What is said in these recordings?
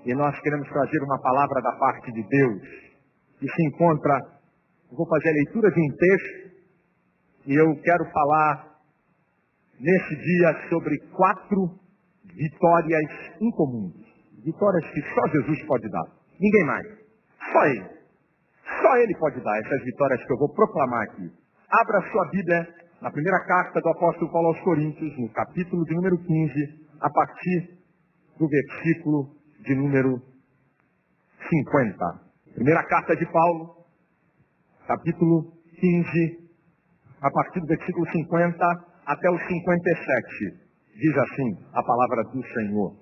E nós queremos trazer uma palavra da parte de Deus, que se encontra, eu vou fazer a leitura de um texto, e eu quero falar nesse dia sobre 4 vitórias incomuns. Vitórias que só Jesus pode dar. Ninguém mais. Só Ele. Só Ele pode dar essas vitórias que eu vou proclamar aqui. Abra sua Bíblia na primeira carta do apóstolo Paulo aos Coríntios, no capítulo de número 15, a partir do versículo de número 50. Primeira carta de Paulo, capítulo 15, a partir do versículo 50 até o 57. Diz assim a palavra do Senhor.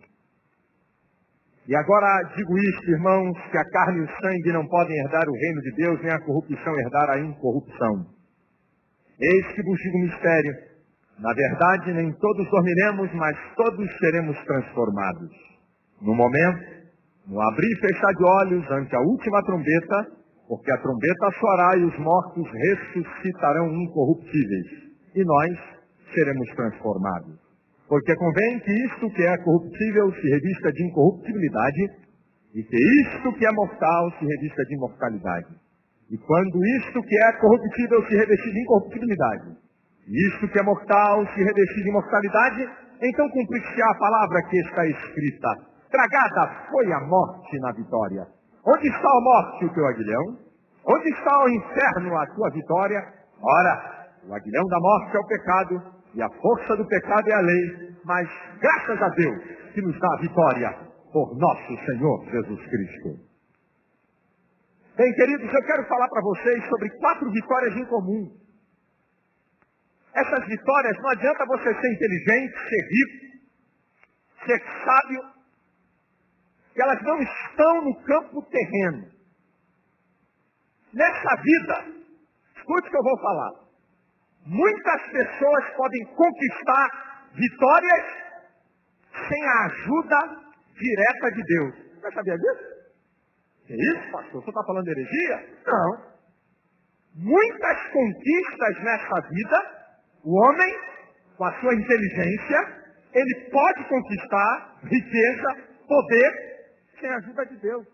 E agora digo isto, irmãos, que a carne e o sangue não podem herdar o reino de Deus, nem a corrupção herdar a incorrupção. Eis que vos digo um mistério. Na verdade, nem todos dormiremos, mas todos seremos transformados. No momento, no abrir e fechar de olhos, ante a última trombeta, porque a trombeta soará e os mortos ressuscitarão incorruptíveis, e nós seremos transformados. Porque convém que isto que é corruptível se revista de incorruptibilidade, e que isto que é mortal se revista de imortalidade. E quando isto que é corruptível se revestir de incorruptibilidade, e isto que é mortal se revestir de imortalidade, então cumprir-se-á a palavra que está escrita: tragada foi a morte na vitória. Onde está a morte, o teu aguilhão? Onde está o inferno, a tua vitória? Ora, o aguilhão da morte é o pecado, e a força do pecado é a lei, mas graças a Deus que nos dá a vitória por nosso Senhor Jesus Cristo. Bem, queridos, eu quero falar para vocês sobre 4 vitórias em comum. Essas vitórias, não adianta você ser inteligente, ser rico, ser sábio, que elas não estão no campo terreno. Nessa vida, escute o que eu vou falar. Muitas pessoas podem conquistar vitórias sem a ajuda direta de Deus. Você sabia disso? Que isso, pastor? Você está falando de heresia? Não. Muitas conquistas nessa vida, o homem, com a sua inteligência, ele pode conquistar riqueza, poder, sem a ajuda de Deus.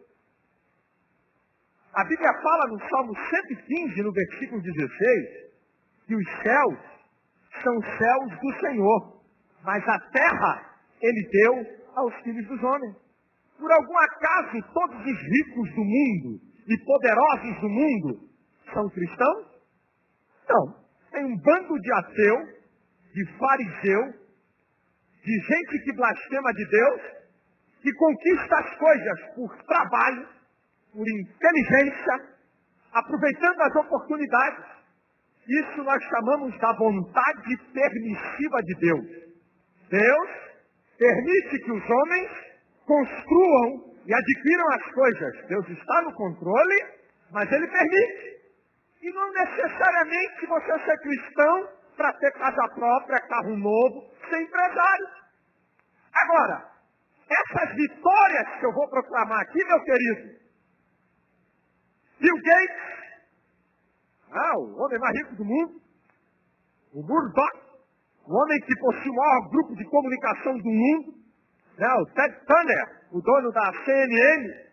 A Bíblia fala no Salmo 115, no versículo 16, que os céus são os céus do Senhor, mas a terra Ele deu aos filhos dos homens. Por algum acaso todos os ricos do mundo e poderosos do mundo são cristãos? Não. Tem um bando de ateu, de fariseu, de gente que blasfema de Deus, que conquista as coisas por trabalho, por inteligência, aproveitando as oportunidades. Isso nós chamamos da vontade permissiva de Deus. Deus permite que os homens construam e adquiram as coisas. Deus está no controle, mas Ele permite. E não necessariamente você ser cristão para ter casa própria, carro novo, ser empresário. Agora, essas vitórias que eu vou proclamar aqui, meu querido, Bill Gates, o homem mais rico do mundo, o Murdoch, o homem que possui o maior grupo de comunicação do mundo, o Ted Turner, o dono da CNN,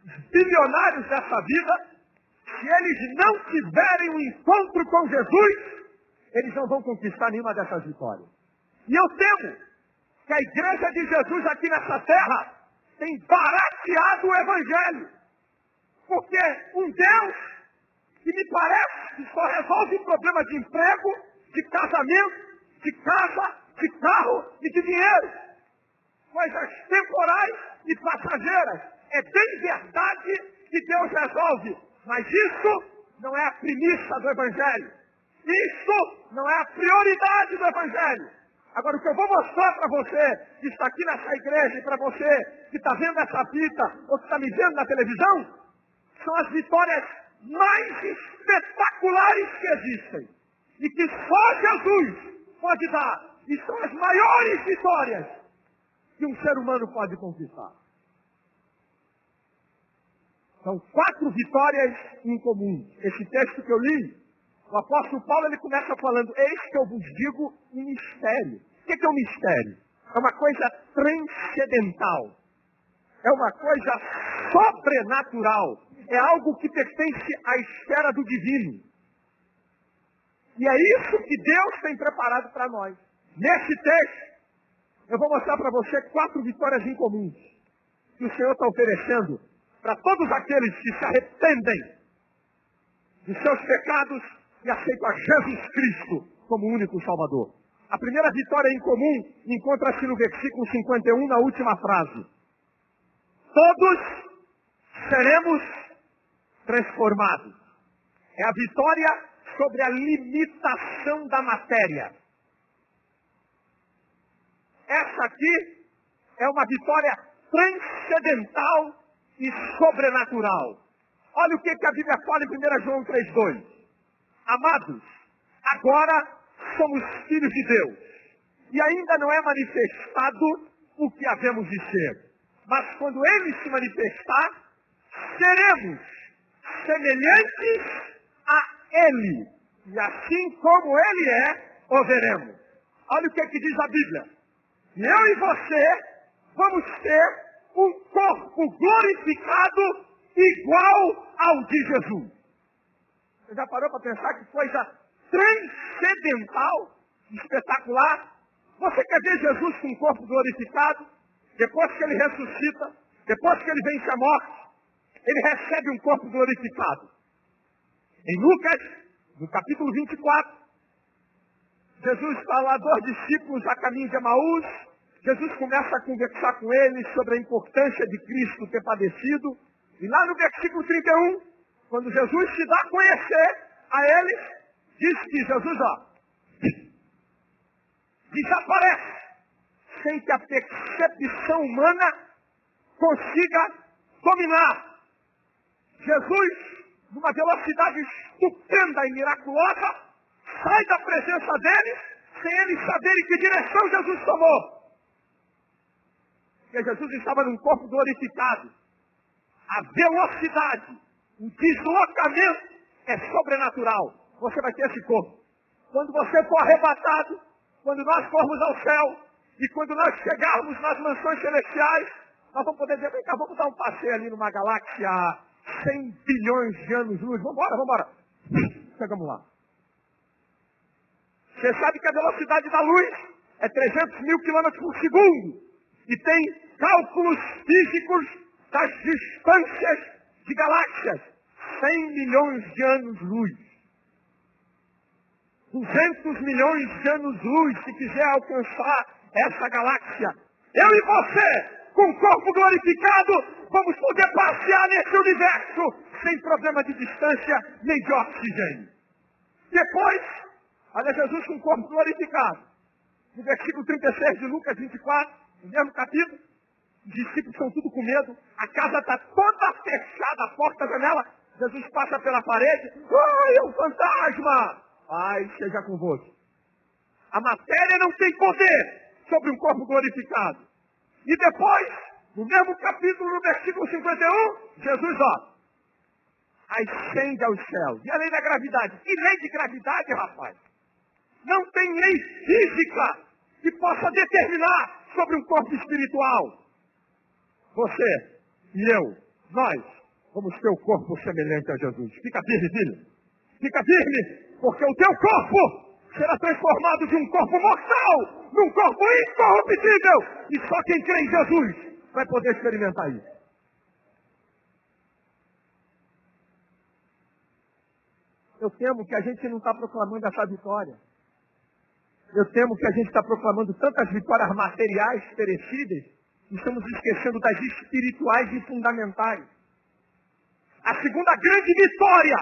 os bilionários dessa vida, se eles não tiverem um encontro com Jesus, eles não vão conquistar nenhuma dessas vitórias. E eu temo que a igreja de Jesus aqui nessa terra tem barateado o Evangelho. Porque um Deus que me parece que só resolve problemas de emprego, de casamento, de casa, de carro e de dinheiro. Coisas temporais e passageiras. É bem verdade que Deus resolve. Mas isso não é a premissa do Evangelho. Isso não é a prioridade do Evangelho. Agora, o que eu vou mostrar para você que está aqui nessa igreja e para você que está vendo essa fita ou que está me vendo na televisão, são as vitórias mais espetaculares que existem. E que só Jesus pode dar. E são as maiores vitórias que um ser humano pode conquistar. São 4 vitórias incomuns. Esse texto que eu li, o apóstolo Paulo ele começa falando: eis que eu vos digo um mistério. O que é um mistério? É uma coisa transcendental. é uma coisa sobrenatural. É algo que pertence à esfera do divino. E é isso que Deus tem preparado para nós. Nesse texto, eu vou mostrar para você 4 vitórias incomuns que o Senhor está oferecendo para todos aqueles que se arrependem dos seus pecados e aceitam a Jesus Cristo como único Salvador. A primeira vitória incomum encontra-se no versículo 51, na última frase. Todos seremos transformados. É a vitória sobre a limitação da matéria. Essa aqui é uma vitória transcendental e sobrenatural. Olha o que a Bíblia fala em 1 João 3,2. Amados, agora somos filhos de Deus. E ainda não é manifestado o que havemos de ser. Mas quando Ele se manifestar, seremos semelhantes a Ele. E assim como Ele é, o veremos. Olha o que diz a Bíblia. Eu e você vamos ter um corpo glorificado igual ao de Jesus. Você já parou para pensar que coisa transcendental, espetacular? Você quer ver Jesus com um corpo glorificado? Depois que Ele ressuscita, depois que Ele vence a morte, Ele recebe um corpo glorificado. Em Lucas, no capítulo 24, Jesus está lá, 2 discípulos a caminho de Emaús. Jesus começa a conversar com eles sobre a importância de Cristo ter padecido. E lá no versículo 31, quando Jesus se dá a conhecer a eles, diz que Jesus, desaparece sem que a percepção humana consiga dominar. Jesus, numa velocidade estupenda e miraculosa, sai da presença deles, sem eles saberem que direção Jesus tomou. Porque Jesus estava num corpo glorificado. A velocidade, o deslocamento é sobrenatural. Você vai ter esse corpo. Quando você for arrebatado, quando nós formos ao céu, e quando nós chegarmos nas mansões celestiais, nós vamos poder dizer, vem cá, vamos dar um passeio ali numa galáxia a 100 bilhões de anos-luz. Vambora. Chegamos lá. Você sabe que a velocidade da luz é 300 mil quilômetros por segundo. E tem cálculos físicos das distâncias de galáxias. 100 milhões de anos-luz. 200 milhões de anos-luz, se quiser alcançar essa galáxia. Eu e você, com o corpo glorificado, vamos poder passear nesse universo sem problema de distância nem de oxigênio. Depois, olha Jesus com o corpo glorificado. No versículo 36 de Lucas 24, no mesmo capítulo, os discípulos estão tudo com medo, a casa está toda fechada, a porta, a janela, Jesus passa pela parede, é um fantasma! Ai, seja convosco. A matéria não tem poder sobre um corpo glorificado. E depois, no mesmo capítulo, no versículo 51, Jesus, ascende aos céus. E a lei da gravidade? Que lei de gravidade, rapaz? Não tem lei física que possa determinar sobre um corpo espiritual. Você e eu, nós, vamos ter o corpo semelhante a Jesus. Fica firme, filho. Fica firme, porque o teu corpo será transformado de um corpo mortal num corpo incorruptível. E só quem crê em Jesus vai poder experimentar isso. Eu temo que a gente não está proclamando essa vitória. Eu temo que a gente está proclamando tantas vitórias materiais perecíveis e estamos esquecendo das espirituais e fundamentais. A segunda grande vitória,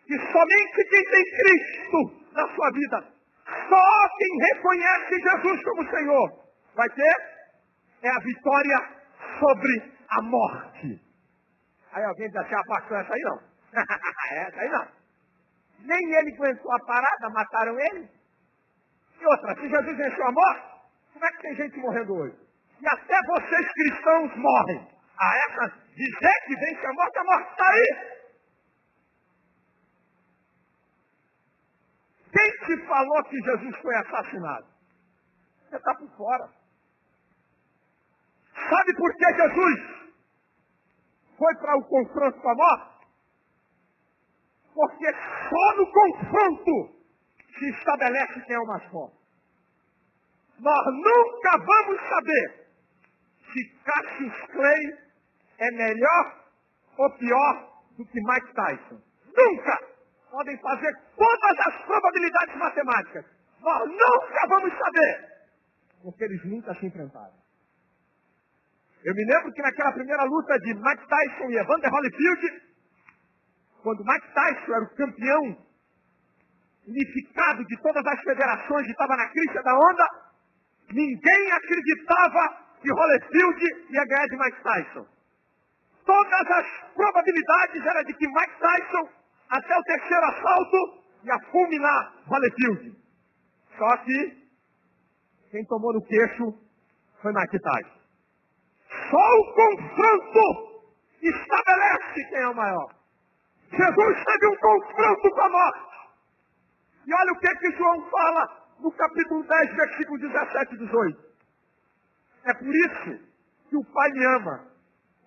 que somente quem tem Cristo na sua vida, só quem reconhece Jesus como Senhor, vai ter, é a vitória sobre a morte. Aí alguém diz assim, pastor, essa aí não. Essa aí não. Nem ele aguentou a parada, mataram ele. E outra, se Jesus venceu a morte, como é que tem gente morrendo hoje? E até vocês cristãos morrem. Essa dizer que vence a morte está aí. Quem te falou que Jesus foi assassinado? Você está por fora. Sabe por que Jesus foi para o confronto com a morte? Porque só no confronto se estabelece quem é o mais forte. Nós nunca vamos saber se Cassius Clay é melhor ou pior do que Mike Tyson. Nunca! Podem fazer todas as probabilidades matemáticas. Nós nunca vamos saber. Porque eles nunca se enfrentaram. Eu me lembro que naquela primeira luta de Mike Tyson e Evander Holyfield, quando Mike Tyson era o campeão unificado de todas as federações e estava na crista da onda, ninguém acreditava que Holyfield ia ganhar de Mike Tyson. Todas as probabilidades eram de que Mike Tyson, até o terceiro assalto, ia fulminar Holyfield. Só que quem tomou no queixo foi Mike Tyson. Só o confronto estabelece quem é o maior. Jesus teve um confronto com a morte. E olha o que João fala no capítulo 10, versículo 17 e 18. É por isso que o Pai me ama,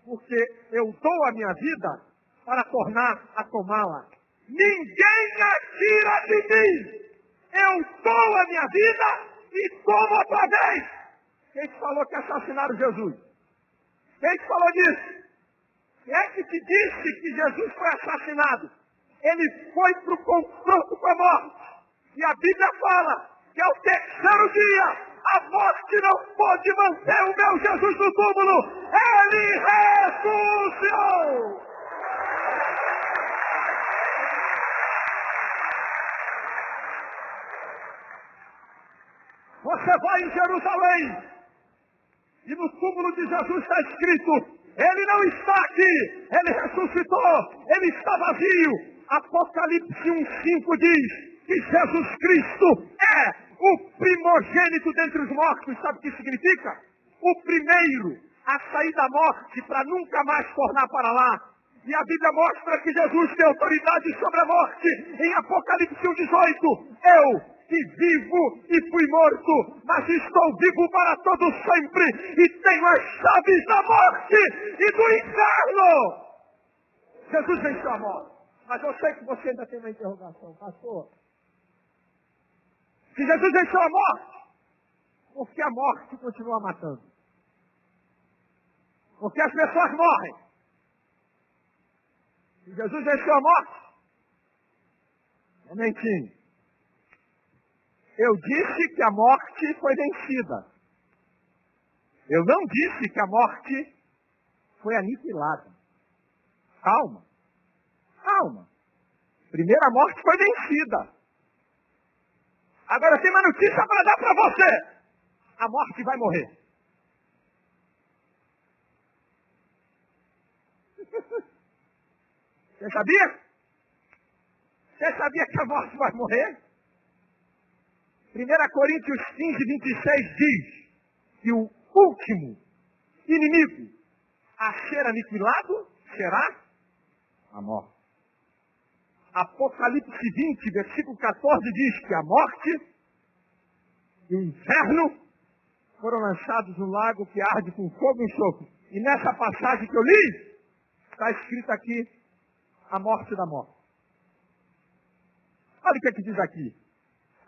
porque eu dou a minha vida para tornar a tomá-la. Ninguém a tira de mim. Eu dou a minha vida e tomo outra vez. Quem te falou que assassinaram Jesus? Quem te falou disso? Quem é que te disse que Jesus foi assassinado? Ele foi para o confronto com a morte. E a Bíblia fala que ao terceiro dia a morte não pôde manter o meu Jesus no túmulo. Ele ressuscitou. Você vai em Jerusalém e no túmulo de Jesus está escrito: ele não está aqui, ele ressuscitou, ele está vazio. Apocalipse 1:5 diz que Jesus Cristo é o primogênito dentre os mortos. Sabe o que significa? O primeiro a sair da morte para nunca mais tornar para lá. E a Bíblia mostra que Jesus tem autoridade sobre a morte. Em Apocalipse 1:18, eu que vivo e fui morto, mas estou vivo para todo sempre e tenho as chaves da morte e do inferno. Jesus venceu a morte. Mas eu sei que você ainda tem uma interrogação, pastor. Se Jesus venceu a morte, por que a morte continua matando? Porque as pessoas morrem. Se Jesus venceu a morte, momentinho. Eu disse que a morte foi vencida. Eu não disse que a morte foi aniquilada. Calma. Calma. Primeiro a morte foi vencida. Agora tem uma notícia para dar para você. A morte vai morrer. Você sabia? Você sabia que a morte vai morrer? 1 Coríntios 15:26 diz que o último inimigo a ser aniquilado será a morte. Apocalipse 20, versículo 14 diz que a morte e o inferno foram lançados no lago que arde com fogo e enxofre. E nessa passagem que eu li, está escrito aqui a morte da morte. Olha o que é que diz aqui.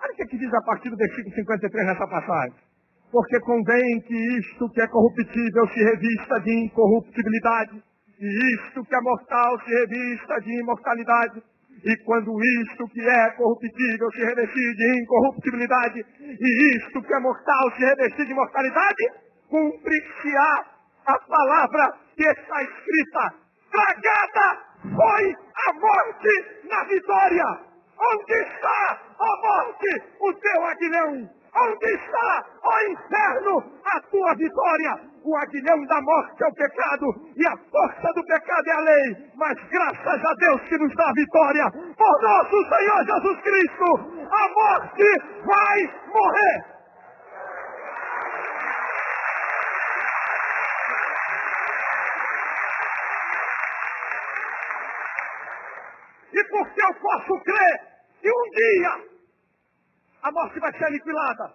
Olha o que é que diz a partir do versículo 53 nessa passagem. Porque convém que isto que é corruptível se revista de incorruptibilidade, e isto que é mortal se revista de imortalidade. E quando isto que é corruptível se revestir de incorruptibilidade, e isto que é mortal se revestir de imortalidade, cumprir-se-á a palavra que está escrita: tragada foi a morte na vitória. Onde está, ó morte, o teu aguilhão? Onde está, ó inferno, a tua vitória? O aguilhão da morte é o pecado, e a força do pecado é a lei. Mas graças a Deus que nos dá a vitória, por nosso Senhor Jesus Cristo, a morte vai morrer. E porque eu posso crer que um dia a morte vai ser aniquilada,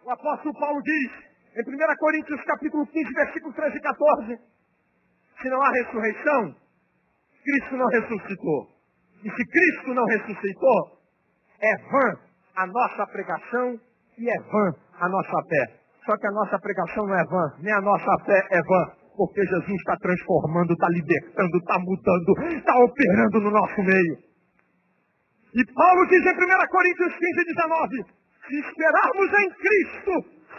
o apóstolo Paulo diz, em 1 Coríntios capítulo 15, versículos 13 e 14, Se não há ressurreição, Cristo não ressuscitou. E se Cristo não ressuscitou, é vã a nossa pregação e é vã a nossa fé. Só que a nossa pregação não é vã, nem a nossa fé é vã. Porque Jesus está transformando, está libertando, está mudando, está operando no nosso meio. E Paulo diz em 1 Coríntios 15:19, se esperarmos em Cristo,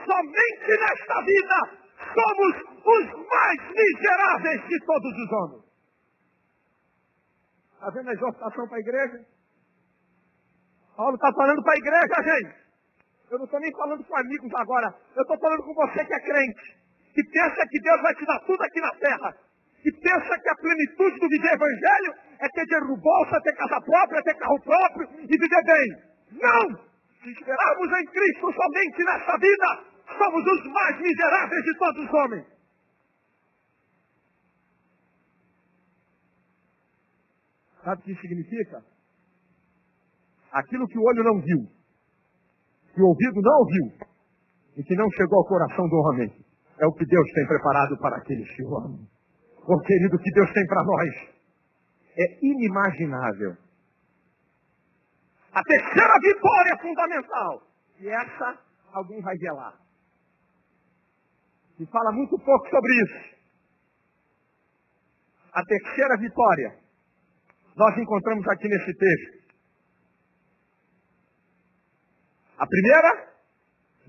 somente nesta vida, somos os mais miseráveis de todos os homens. Está vendo a exortação para a igreja? Paulo está falando para a igreja, gente. Eu não estou nem falando com amigos agora. Eu estou falando com você que é crente. Que pensa que Deus vai te dar tudo aqui na terra. Que pensa que a plenitude do viver evangelho é ter dinheiro no bolso, é ter casa própria, é ter carro próprio e viver bem. Não! Se esperarmos em Cristo somente nesta vida, somos os mais miseráveis de todos os homens. Sabe o que isso significa? Aquilo que o olho não viu, que o ouvido não ouviu, e que não chegou ao coração do homem, é o que Deus tem preparado para aqueles que o amam. O querido que Deus tem para nós é inimaginável. A terceira vitória é fundamental. E essa alguém vai velar. Se fala muito pouco sobre isso. A terceira vitória nós encontramos aqui nesse texto. A primeira,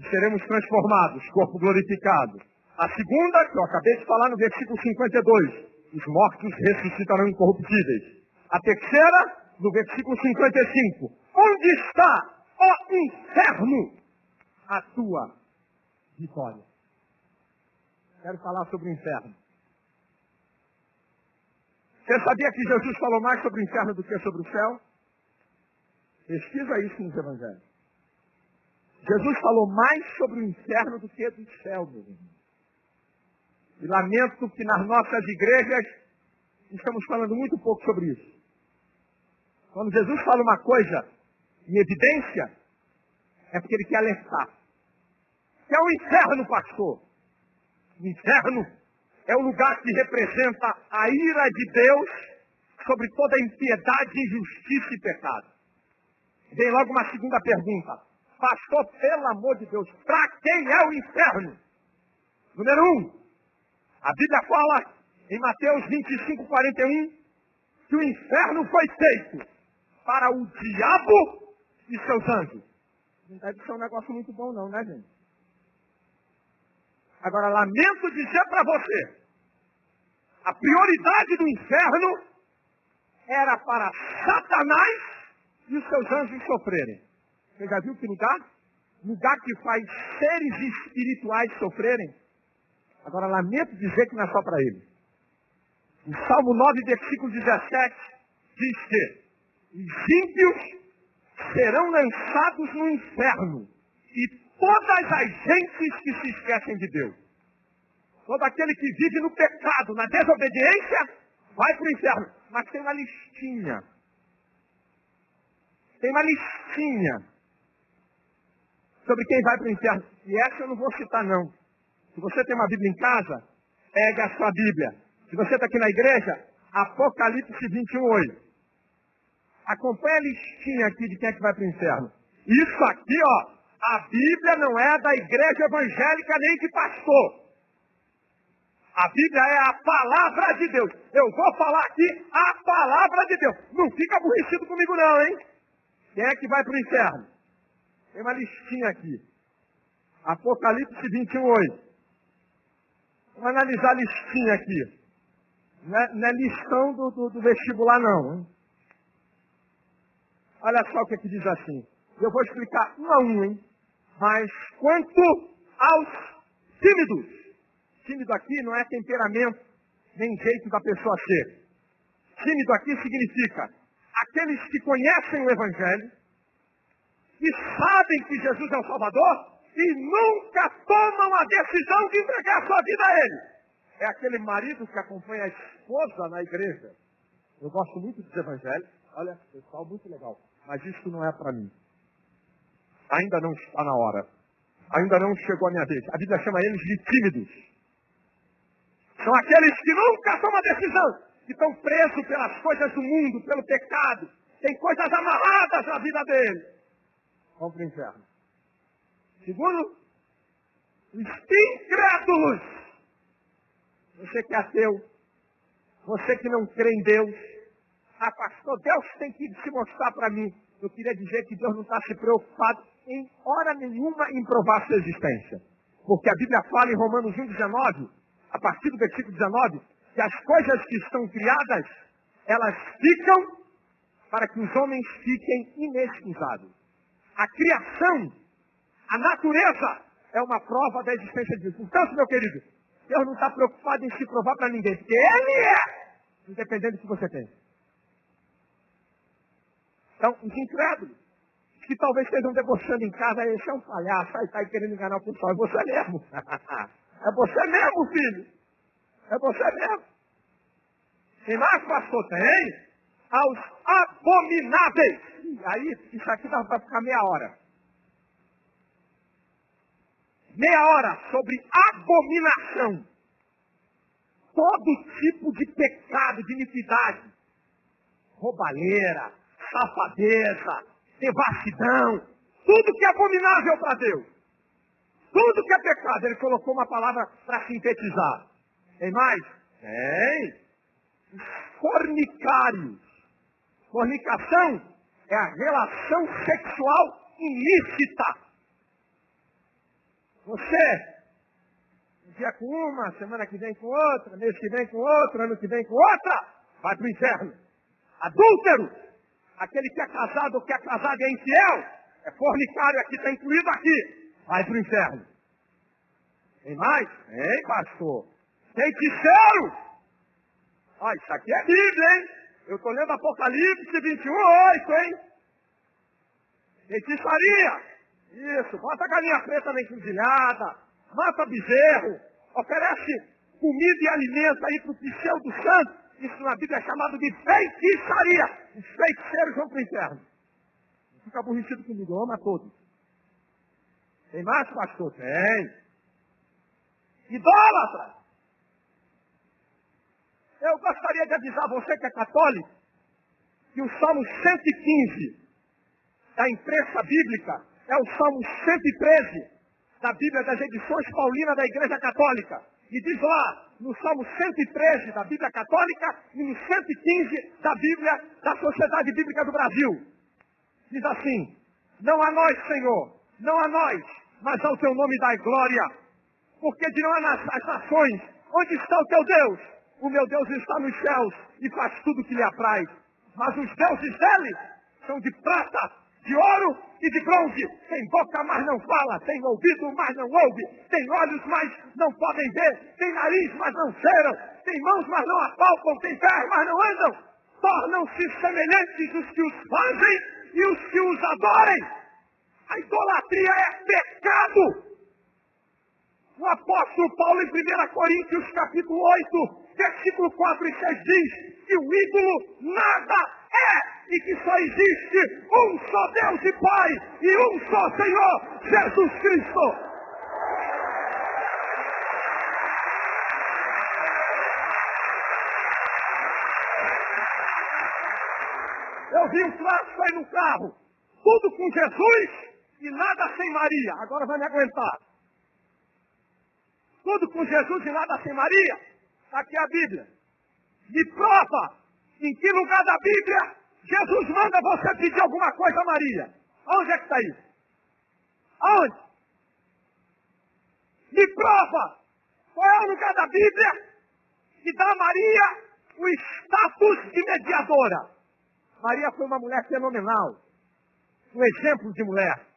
seremos transformados, corpo glorificado. A segunda, que eu acabei de falar no versículo 52, os mortos ressuscitarão incorruptíveis. A terceira, no versículo 55, onde está, ó inferno, a tua vitória? Quero falar sobre o inferno. Você sabia que Jesus falou mais sobre o inferno do que sobre o céu? Pesquisa isso nos evangelhos. Jesus falou mais sobre o inferno do que do céu, meu irmão. E lamento que nas nossas igrejas estamos falando muito pouco sobre isso. Quando Jesus fala uma coisa em evidência, é porque ele quer alertar. Que é o inferno, pastor. O inferno é o lugar que representa a ira de Deus sobre toda impiedade, injustiça e pecado. Vem logo uma segunda pergunta. Pastor, pelo amor de Deus, para quem é o inferno? Número 1. A Bíblia fala em Mateus 25:41 que o inferno foi feito para o diabo e seus anjos. Não deve ser um negócio muito bom não, né, gente? Agora, lamento dizer para você, a prioridade do inferno era para Satanás e os seus anjos sofrerem. Você já viu que lugar? Lugar que faz seres espirituais sofrerem. Agora, lamento dizer que não é só para ele. O Salmo 9, versículo 17, diz que os ímpios serão lançados no inferno e todas as gentes que se esquecem de Deus. Todo aquele que vive no pecado, na desobediência, vai para o inferno. Mas tem uma listinha. Tem uma listinha sobre quem vai para o inferno. E essa eu não vou citar, não. Se você tem uma Bíblia em casa, pega a sua Bíblia. Se você está aqui na igreja, Apocalipse 21:8. Acompanha a listinha aqui de quem é que vai para o inferno. Isso aqui, ó, a Bíblia não é da igreja evangélica nem de pastor. A Bíblia é a palavra de Deus. Eu vou falar aqui a palavra de Deus. Não fica aborrecido comigo não, hein? Quem é que vai para o inferno? Tem uma listinha aqui. Apocalipse 21:8. Vamos analisar a listinha aqui. Não é listão do vestibular, não. Hein? Olha só o que diz assim. Eu vou explicar um a um, hein? Mas quanto aos tímidos. Tímido aqui não é temperamento, nem jeito da pessoa ser. Tímido aqui significa aqueles que conhecem o Evangelho, que sabem que Jesus é o Salvador, e nunca tomam a decisão de entregar a sua vida a Ele. É aquele marido que acompanha a esposa na igreja. Eu gosto muito dos evangelhos. Olha, pessoal, muito legal. Mas isso não é para mim. Ainda não está na hora. Ainda não chegou a minha vez. A Bíblia chama eles de tímidos. São aqueles que nunca tomam decisão, que estão presos pelas coisas do mundo, pelo pecado. Tem coisas amarradas na vida deles. Vão para o inferno. Segundo, os incrédulos. Você que é ateu, você que não crê em Deus. Ah, pastor, Deus tem que se mostrar para mim. Eu queria dizer que Deus não está se preocupado em hora nenhuma em provar sua existência. Porque a Bíblia fala em Romanos 1,19, a partir do versículo 19, que as coisas que estão criadas, elas ficam para que os homens fiquem inexcusáveis. A criação, a natureza, é uma prova da existência de Deus. Portanto, meu querido, Deus não está preocupado em se provar para ninguém, porque Ele é, independente do que você tem. Então, os incrédulos, que talvez estejam debochando em casa, esse é um palhaço, aí está querendo enganar o pessoal, é você mesmo. É você mesmo, filho. É você mesmo. Tem mais, pastor? Tem. Aos abomináveis. Aí, isso aqui dá para ficar meia hora. Meia hora sobre abominação. Todo tipo de pecado, de iniquidade. Roubalheira, safadeza, devassidão. Tudo que é abominável para Deus. Tudo que é pecado. Ele colocou uma palavra para sintetizar. Tem mais? Tem. Fornicários. Fornicação é a relação sexual ilícita. Você, um dia com uma, semana que vem com outra, mês que vem com outra, ano que vem com outra, vai para o inferno. Adúltero, aquele que é casado ou que é casado e é infiel, é fornicário, aqui está incluído aqui, vai para o inferno. Tem mais? Tem, pastor. Feiticeiro. Ó, isso aqui é Bíblia, hein? Eu estou lendo Apocalipse 21:8, hein? Feitiçaria. Isso, bota a galinha preta na encruzilhada, mata bezerro, oferece comida e alimento aí para o pseudo-santo. Isso na Bíblia é chamado de feitiçaria. Os feiticeiros vão para o inferno. Não fica aborrecido comigo, eu amo a todos. Tem mais, pastor? Tem. Idólatra. Eu gostaria de avisar você que é católico, que o Salmo 115 da imprensa bíblica é o Salmo 113 da Bíblia das Edições Paulinas da Igreja Católica. E diz lá, no Salmo 113 da Bíblia Católica e no 115 da Bíblia da Sociedade Bíblica do Brasil. Diz assim: não a nós, Senhor, não a nós, mas ao teu nome dai glória. Porque dirão as nações, onde está o teu Deus? O meu Deus está nos céus e faz tudo o que lhe apraz. Mas os deuses dele são de prata, de ouro e de bronze. Tem boca, mas não fala. Tem ouvido, mas não ouve. Tem olhos, mas não podem ver. Tem nariz, mas não cheiram. Tem mãos, mas não apalpam. Tem pés, mas não andam. Tornam-se semelhantes os que os fazem e os que os adorem. A idolatria é pecado. O apóstolo Paulo, em 1 Coríntios, capítulo 8, versículo 4 e 6, diz que o ídolo nada é e que só existe um só Deus e Pai e um só Senhor, Jesus Cristo. Eu vi um clássico aí no carro, tudo com Jesus e nada sem Maria. Agora vai me aguentar. Tudo com Jesus e nada sem Maria. Aqui é a Bíblia. Me prova em que lugar da Bíblia Jesus manda você pedir alguma coisa a Maria. Aonde é que está isso? Aonde? Me prova qual é o lugar da Bíblia que dá a Maria o status de mediadora. Maria foi uma mulher fenomenal. Um exemplo de mulher.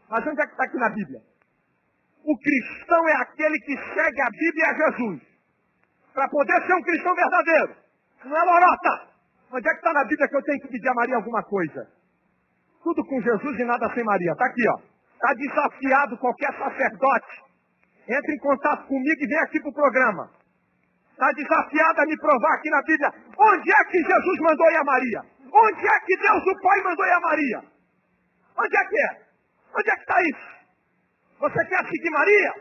Mas onde é que está aqui na Bíblia? O cristão é aquele que segue a Bíblia e a Jesus. Para poder ser um cristão verdadeiro. Não é lorota. Onde é que está na Bíblia que eu tenho que pedir a Maria alguma coisa? Tudo com Jesus e nada sem Maria. Está aqui, ó. Está desafiado qualquer sacerdote. Entre em contato comigo e vem aqui para o programa. Está desafiado a me provar aqui na Bíblia. Onde é que Jesus mandou ir a Maria? Onde é que Deus o Pai mandou ir a Maria? Onde é que é? Onde é que está isso? Você quer seguir Maria?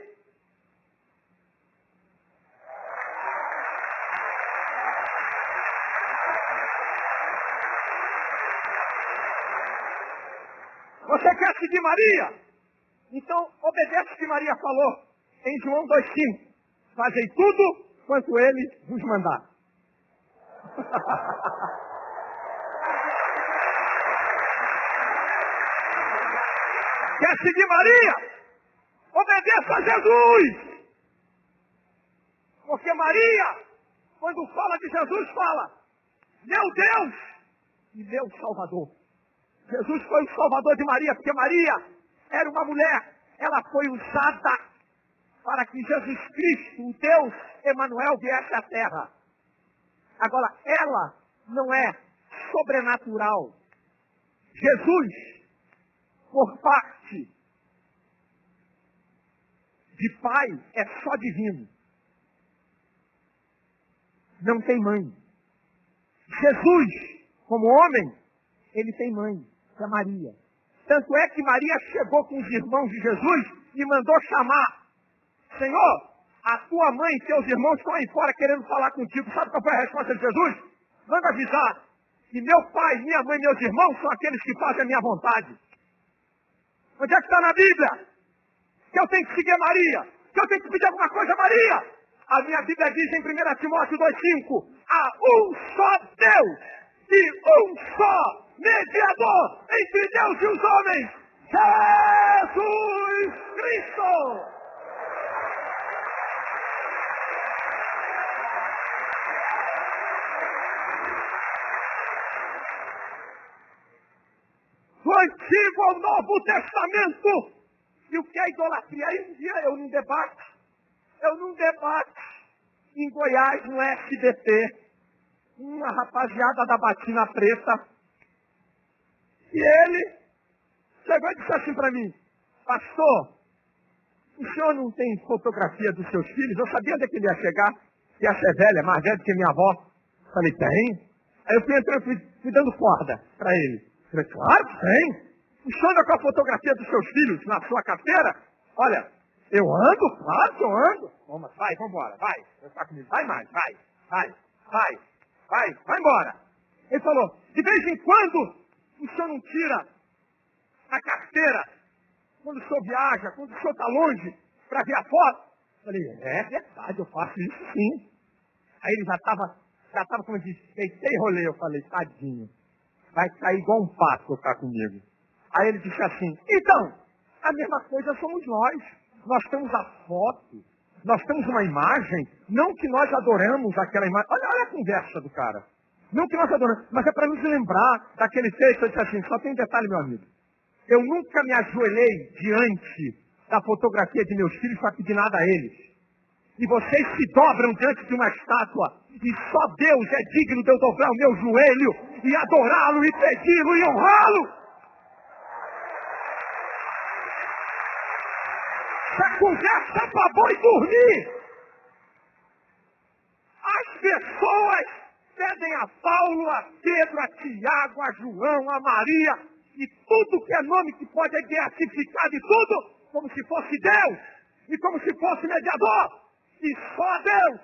Você quer seguir Maria? Então obedece o que Maria falou em João 2,5. Fazei tudo quanto ele vos mandar. Quer seguir Maria? Obedeça a Jesus. Porque Maria, quando fala de Jesus, fala, meu Deus e meu Salvador. Jesus foi o Salvador de Maria, porque Maria era uma mulher. Ela foi usada para que Jesus Cristo, o Deus Emanuel, viesse à terra. Agora, ela não é sobrenatural. Jesus, por parte de pai, é só divino. Não tem mãe. Jesus, como homem, ele tem mãe, que é Maria. Tanto é que Maria chegou com os irmãos de Jesus e mandou chamar. Senhor, a tua mãe e teus irmãos estão aí fora querendo falar contigo. Sabe qual foi a resposta de Jesus? Manda avisar que meu pai, minha mãe e meus irmãos são aqueles que fazem a minha vontade. Onde é que está na Bíblia? Que eu tenho que seguir Maria? Que eu tenho que pedir alguma coisa a Maria? A minha Bíblia diz em 1 Timóteo 2,5, há um só Deus e um só mediador entre Deus e os homens, Jesus Cristo. Do Antigo ao Novo Testamento. E o que é idolatria? Aí um dia eu num debate em Goiás, no SBT, uma rapaziada da Batina Preta, e ele chegou e disse assim para mim, pastor, o senhor não tem fotografia dos seus filhos? Eu sabia onde é que ele ia chegar, que ia ser velha, mais velha do que minha avó. Falei, tem? Aí eu fui dando corda para ele. Falei, claro que tem. O senhor anda com a fotografia dos seus filhos na sua carteira? Olha, eu ando, claro que eu ando. Vamos, vai, vambora, vai. Vai comigo, vai mais, vai embora. Ele falou, de vez em quando, o senhor não tira a carteira, quando o senhor viaja, quando o senhor está longe, para ver a foto? Eu falei, é verdade, eu faço isso sim. Aí ele já estava como eu disse, deitei e rolei. Eu falei, tadinho, vai cair igual um pato tocar comigo. Aí ele disse assim, então, a mesma coisa somos nós. Nós temos a foto, nós temos uma imagem, não que nós adoramos aquela imagem. Olha a conversa do cara. Não que nós adoramos, mas é para nos lembrar daquele texto. Eu disse assim, só tem um detalhe, meu amigo. Eu nunca me ajoelhei diante da fotografia de meus filhos para pedir nada a eles. E vocês se dobram diante de uma estátua, e só Deus é digno de eu dobrar o meu joelho, e adorá-lo, e pedi-lo, e honrá-lo. Essa conversa para boi dormir. As pessoas pedem a Paulo, a Pedro, a Tiago, a João, a Maria, e tudo que é nome que pode é beatificar de tudo, como se fosse Deus, e como se fosse mediador. E só Deus,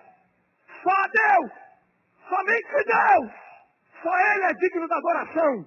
somente Deus, só Ele é digno da adoração,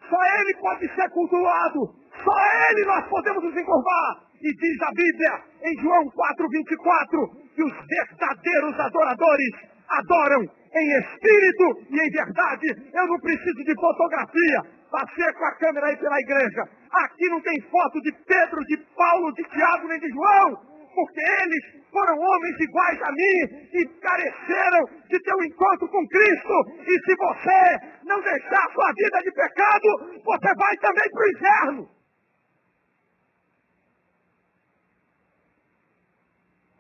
só Ele pode ser cultuado, só Ele nós podemos nos encurvar. E diz a Bíblia, em João 4,24, que os verdadeiros adoradores adoram em espírito e em verdade. Eu não preciso de fotografia. Passei com a câmera aí pela igreja. Aqui não tem foto de Pedro, de Paulo, de Tiago, nem de João. Porque eles foram homens iguais a mim e careceram de ter um encontro com Cristo. E se você não deixar sua vida de pecado, você vai também para o inferno.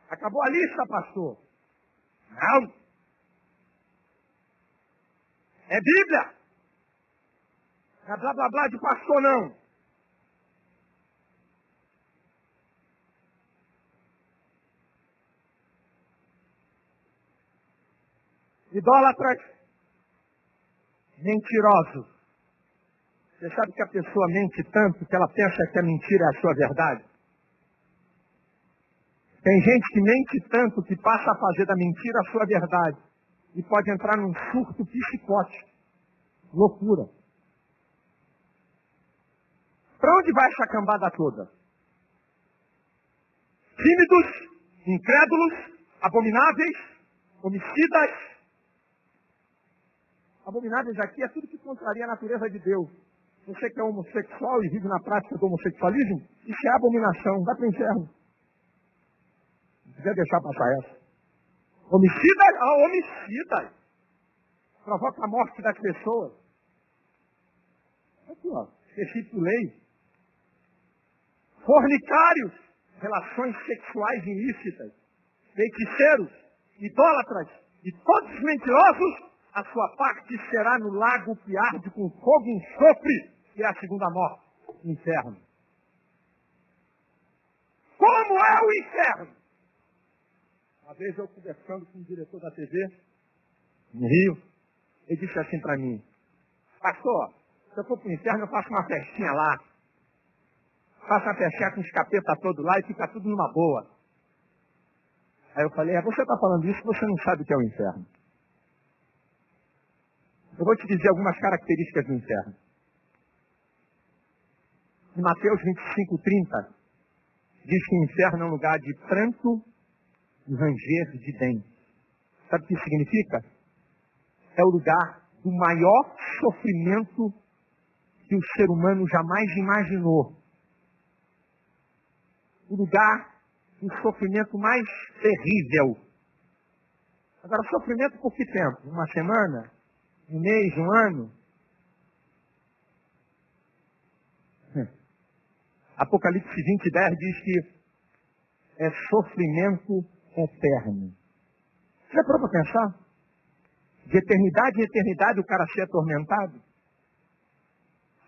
Acabou a lista, pastor? Não. É Bíblia. Não é blá blá blá de pastor, não. Idólatras, mentirosos. Você sabe que a pessoa mente tanto que ela pensa que a mentira é a sua verdade? Tem gente que mente tanto que passa a fazer da mentira a sua verdade. E pode entrar num surto psicótico. Loucura. Para onde vai essa cambada toda? Tímidos, incrédulos, abomináveis, homicidas. Abomináveis aqui é tudo que contraria a natureza de Deus. Você que é homossexual e vive na prática do homossexualismo, isso é abominação, vai para o inferno. Não precisa deixar passar essa. Homicidas, homicidas. Provoca a morte das pessoas. Aqui, ó, específico lei. Fornicários, relações sexuais ilícitas. Feiticeiros, idólatras e todos os mentirosos, a sua parte será no lago que arde com fogo e enxofre, que é a segunda morte, o inferno. Como é o inferno? Uma vez eu conversando com o diretor da TV, no Rio, ele disse assim para mim: pastor, se eu for para o inferno, eu faço uma festinha lá. Faço uma festinha com os capetas todos lá e fica tudo numa boa. Aí eu falei: você está falando isso, você não sabe o que é o inferno. Eu vou te dizer algumas características do inferno. Em Mateus 25:30, diz que o inferno é um lugar de pranto e ranger de dentes. Sabe o que isso significa? É o lugar do maior sofrimento que o ser humano jamais imaginou. O lugar do sofrimento mais terrível. Agora, sofrimento por que tempo? Uma semana? Um mês? Um ano? Apocalipse 20:10 diz que é sofrimento eterno. Você já parou para pensar? De eternidade em eternidade o cara ser atormentado?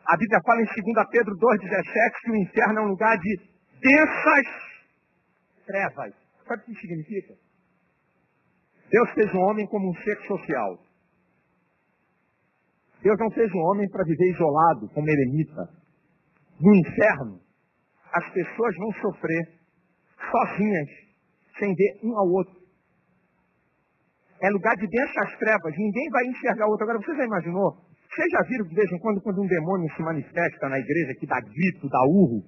A Bíblia fala em 2 Pedro 2,17 que o inferno é um lugar de densas trevas. Sabe o que isso significa? Deus fez o homem como um ser social. Deus não fez o homem para viver isolado, como eremita. No inferno, as pessoas vão sofrer sozinhas, sem ver um ao outro. É lugar de densas trevas, ninguém vai enxergar o outro. Agora, você já imaginou? Vocês já viram de vez em quando um demônio se manifesta na igreja, que dá grito, dá urro?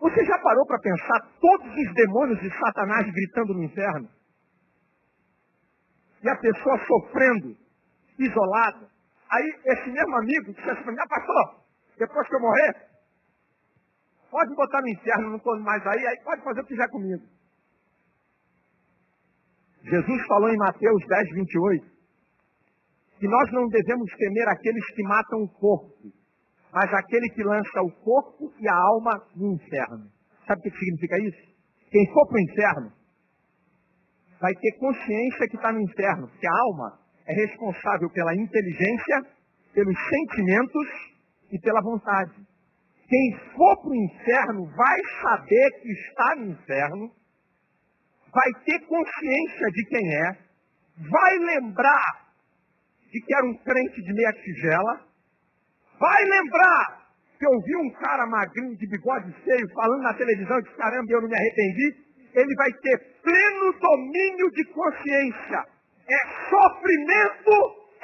Você já parou para pensar todos os demônios de Satanás gritando no inferno? E a pessoa sofrendo, isolada. Aí, esse mesmo amigo disse assim: pastor, depois que eu morrer, pode me botar no inferno, não estou mais aí pode fazer o que quiser comigo. Jesus falou em Mateus 10:28, que nós não devemos temer aqueles que matam o corpo, mas aquele que lança o corpo e a alma no inferno. Sabe o que significa isso? Quem for para o inferno vai ter consciência que está no inferno, porque a alma é responsável pela inteligência, pelos sentimentos e pela vontade. Quem for para o inferno vai saber que está no inferno, vai ter consciência de quem é, vai lembrar de que era um crente de meia tigela, vai lembrar que eu vi um cara magrinho de bigode feio falando na televisão e disse: caramba, eu não me arrependi. Ele vai ter pleno domínio de consciência. É sofrimento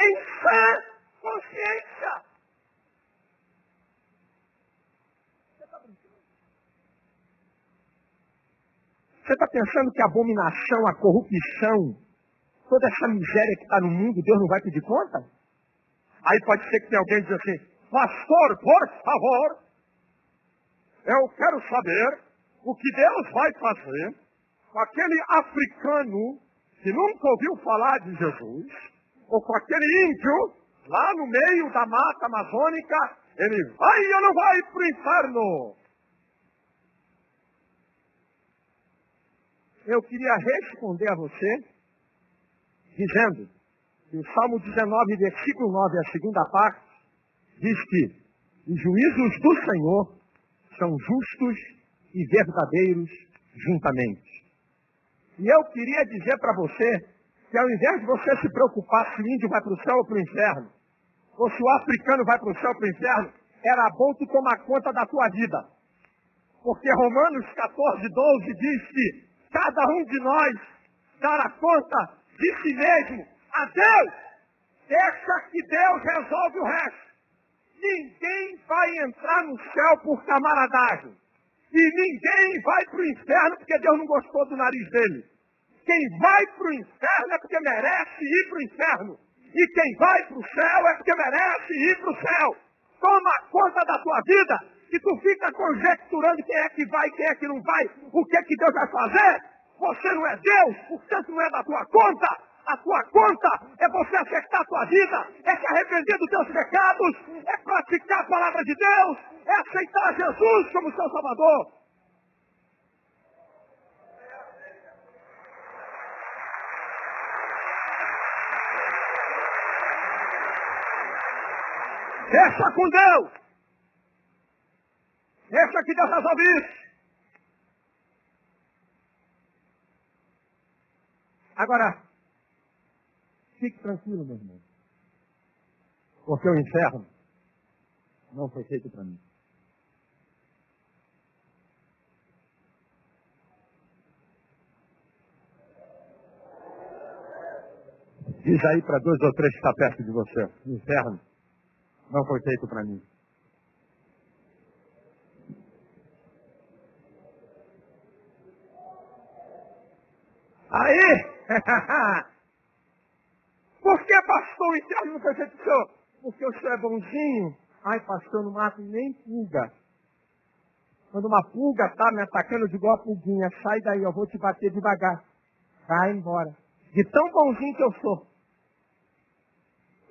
em sã consciência. Você está pensando que a abominação, a corrupção, toda essa miséria que está no mundo, Deus não vai pedir conta? Aí pode ser que tenha alguém que diz assim: pastor, por favor, eu quero saber o que Deus vai fazer com aquele africano que nunca ouviu falar de Jesus, ou com aquele índio lá no meio da mata amazônica, ele vai ou não vai para o inferno? Eu queria responder a você dizendo que o Salmo 19, versículo 9, a segunda parte, diz que os juízos do Senhor são justos e verdadeiros juntamente. E eu queria dizer para você que ao invés de você se preocupar se o índio vai para o céu ou para o inferno, ou se o africano vai para o céu ou para o inferno, era bom tu tomar conta da tua vida. Porque Romanos 14:12 diz que cada um de nós dará conta de si mesmo a Deus. Deixa que Deus resolve o resto. Ninguém vai entrar no céu por camaradagem. E ninguém vai para o inferno porque Deus não gostou do nariz dele. Quem vai para o inferno é porque merece ir para o inferno. E quem vai para o céu é porque merece ir para o céu. Toma conta da tua vida e tu fica conjecturando quem é que vai, quem é que não vai, o que é que Deus vai fazer. Você não é Deus, portanto não é da tua conta. A tua conta é você acertar a tua vida, é se arrepender dos teus pecados, é praticar a palavra de Deus, é aceitar Jesus como seu Salvador. Deixa com Deus. Deixa que Deus resolve isso. Agora, fique tranquilo, meu irmão. Porque o inferno não foi feito para mim. Diz aí para 2 ou 3 que está perto de você. O inferno não foi feito para mim. Aí! Por que, pastor, o inferno não foi feito para o senhor? Porque o senhor é bonzinho. Ai, pastor, não mato nem pulga. Quando uma pulga está me atacando, eu digo, ó, pulguinha, sai daí, eu vou te bater devagar. Vai embora. De tão bonzinho que eu sou.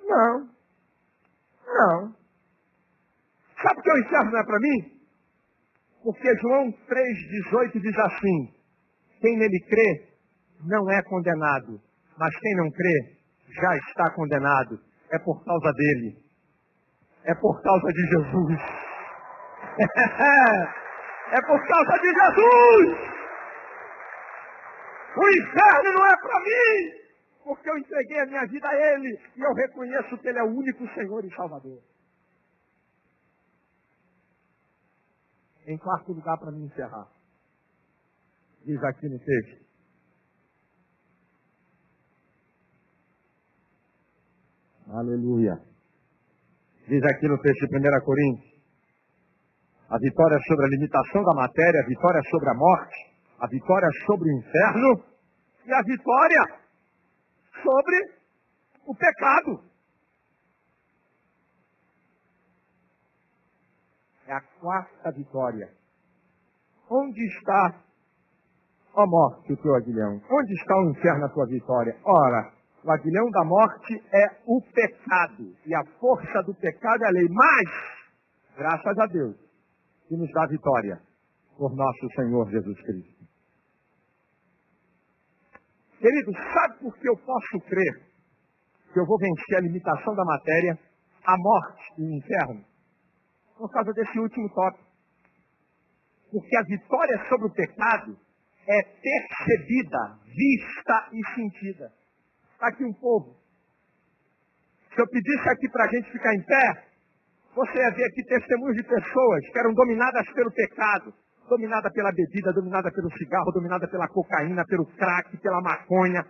Não. Sabe por que o inferno não é para mim? Porque João 3,18 diz assim, quem nele crê não é condenado, mas quem não crê já está condenado. É por causa dele. É por causa de Jesus. É por causa de Jesus. O inferno não é para mim, porque eu entreguei a minha vida a Ele e eu reconheço que Ele é o único Senhor e Salvador. Em quarto lugar, para me encerrar, diz aqui no texto, aleluia, diz aqui no texto de 1 Coríntios, a vitória sobre a limitação da matéria, a vitória sobre a morte, a vitória sobre o inferno e a vitória sobre o pecado. É a quarta vitória. Onde está, ó morte, o teu aguilhão? Onde está o inferno, a tua vitória? Ora, o aguilhão da morte é o pecado. E a força do pecado é a lei. Mas, graças a Deus, que nos dá vitória por nosso Senhor Jesus Cristo. Querido, sabe por que eu posso crer que eu vou vencer a limitação da matéria, a morte e o inferno? Por causa desse último tópico. Porque a vitória sobre o pecado é percebida, vista e sentida. Está aqui um povo. Se eu pedisse aqui para a gente ficar em pé, você ia ver aqui testemunhos de pessoas que eram dominadas pelo pecado, dominada pela bebida, dominada pelo cigarro, dominada pela cocaína, pelo crack, pela maconha,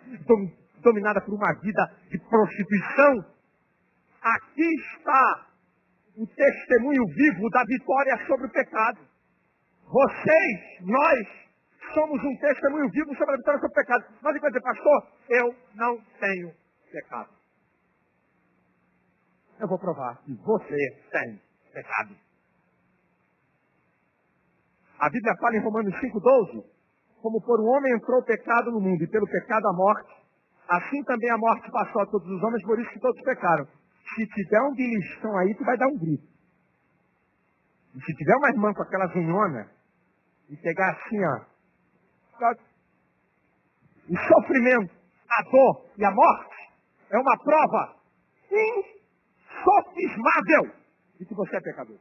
dominada por uma vida de prostituição. Aqui está o testemunho vivo da vitória sobre o pecado. Vocês, nós, somos um testemunho vivo sobre a vitória sobre o pecado. Mas ele vai dizer, pastor, eu não tenho pecado. Eu vou provar que você tem pecado. A Bíblia fala em Romanos 5,12, como por um homem entrou o pecado no mundo, e pelo pecado a morte, assim também a morte passou a todos os homens, por isso que todos pecaram. Se tiver um beliscão aí, tu vai dar um grito. E se tiver uma irmã com aquela zunhona, e pegar assim, ó, o sofrimento, a dor e a morte, é uma prova insofismável de que você é pecador.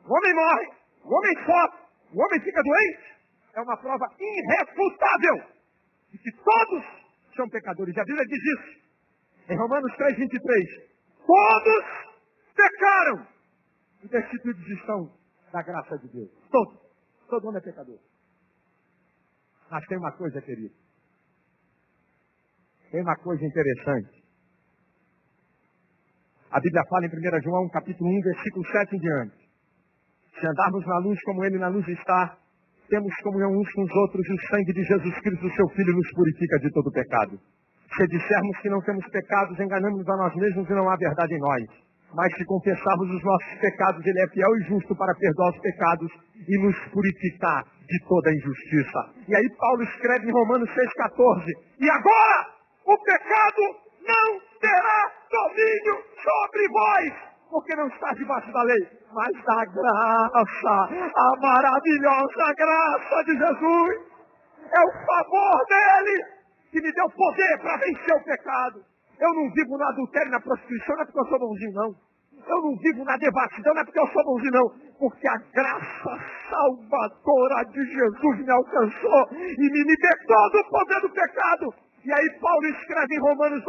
O homem morre, o homem sofre, o homem fica doente, é uma prova irrefutável de que todos são pecadores. E a Bíblia diz isso em Romanos 3,23. Todos pecaram e destituídos estão da graça de Deus. Todos. Todo mundo é pecador. Mas tem uma coisa, querido. Tem uma coisa interessante. A Bíblia fala em 1 João, capítulo 1, versículo 7 em diante. Se andarmos na luz como Ele na luz está, temos comunhão uns com os outros e o sangue de Jesus Cristo, seu Filho, nos purifica de todo pecado. Se dissermos que não temos pecados, enganamos a nós mesmos e não há verdade em nós. Mas se confessarmos os nossos pecados, Ele é fiel e justo para perdoar os pecados e nos purificar de toda injustiça. E aí Paulo escreve em Romanos 6,14. E agora o pecado não terá domínio sobre vós, porque não está debaixo da lei, mas da graça, a maravilhosa graça de Jesus. É o favor dele que me deu poder para vencer o pecado. Eu não vivo na adultério e na prostituição, não é porque eu sou bonzinho, não. Eu não vivo na devassidão, não é porque eu sou bonzinho, não. Porque a graça salvadora de Jesus me alcançou e me libertou do poder do pecado. E aí Paulo escreve em Romanos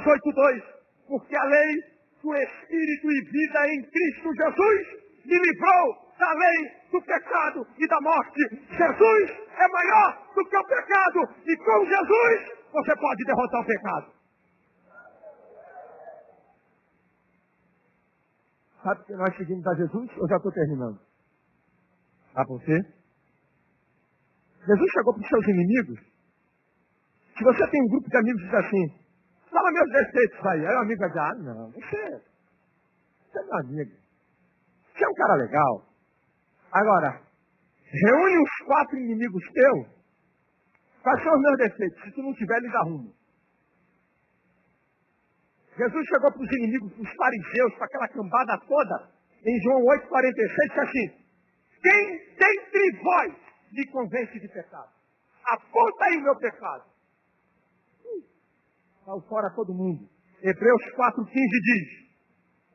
8:2, porque a lei do Espírito e vida em Cristo Jesus me livrou da lei do pecado e da morte. Jesus é maior do que o pecado e com Jesus você pode derrotar o pecado. Sabe que nós seguimos a Jesus? Eu já estou terminando. A você? Jesus chegou para os seus inimigos. Se você tem um grupo de amigos que diz assim, fala meus defeitos aí. Aí o amigo vai dizer, não, você é meu amigo. Você é um cara legal. Agora, reúne os 4 inimigos teus. Quais são os meus defeitos? Se tu não tiver, eles arrumam. Jesus chegou para os inimigos, para os fariseus, para aquela cambada toda, em João 8,46, disse assim, quem dentre vós me convence de pecado? Aponta aí o meu pecado. Saiu fora todo mundo. Hebreus 4,15 diz,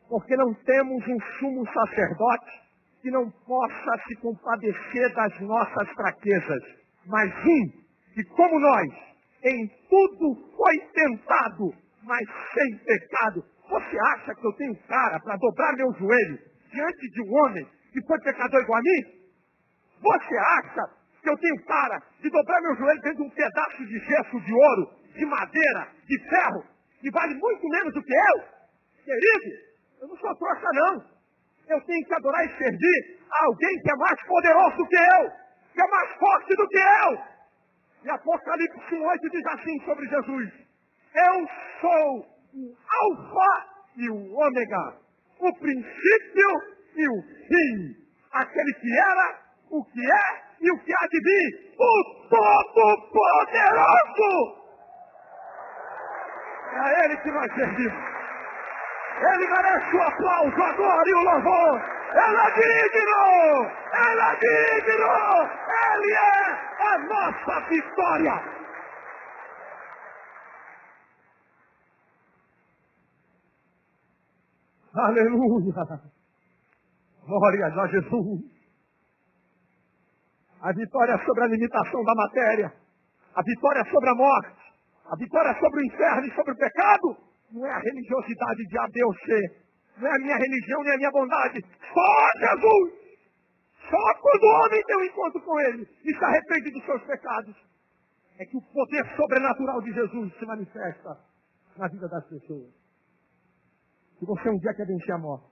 porque não temos um sumo sacerdote que não possa se compadecer das nossas fraquezas, mas que como nós, em tudo foi tentado, mas sem pecado. Você acha que eu tenho cara para dobrar meu joelho diante de um homem que foi pecador igual a mim? Você acha que eu tenho cara de dobrar meu joelho dentro de um pedaço de gesso, de ouro, de madeira, de ferro, que vale muito menos do que eu? Querido, eu não sou trouxa não. Eu tenho que adorar e servir a alguém que é mais poderoso do que eu, que é mais forte do que eu. E Apocalipse 1,8 diz assim sobre Jesus, eu sou o Alfa e o Ômega, o princípio e o fim, aquele que era, o que é e o que há de vir, o Todo-Poderoso. É a Ele que nós servimos. Ele merece o aplauso, a glória e o louvor. Ele é digno! Ele é digno! Ele é a nossa vitória! Aleluia! Glória a Jesus! A vitória sobre a limitação da matéria, a vitória sobre a morte, a vitória sobre o inferno e sobre o pecado, não é a religiosidade de A, B ou C, não é a minha religião nem a minha bondade, só Jesus! Só quando o homem tem um encontro com Ele e se arrepende dos seus pecados, é que o poder sobrenatural de Jesus se manifesta na vida das pessoas. Se você um dia quer vencer a morte,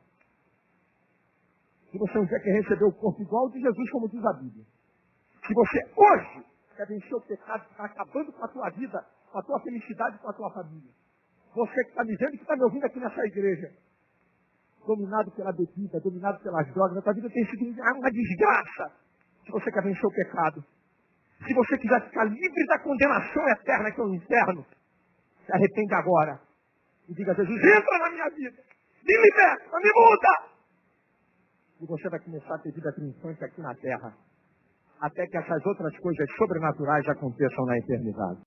se você um dia quer receber o corpo igual de Jesus, como diz a Bíblia, se você hoje quer vencer o pecado que está acabando com a tua vida, com a tua felicidade, com a tua família, você que está me vendo e que está me ouvindo aqui nessa igreja, dominado pela bebida, dominado pelas drogas, a tua vida tem sido uma desgraça. Se você quer vencer o pecado, se você quiser ficar livre da condenação eterna que é o inferno, se arrepende agora e diga, Jesus, entra na minha vida, me liberta, me muda. E você vai começar a ter vida triunfante aqui na terra, até que essas outras coisas sobrenaturais aconteçam na eternidade.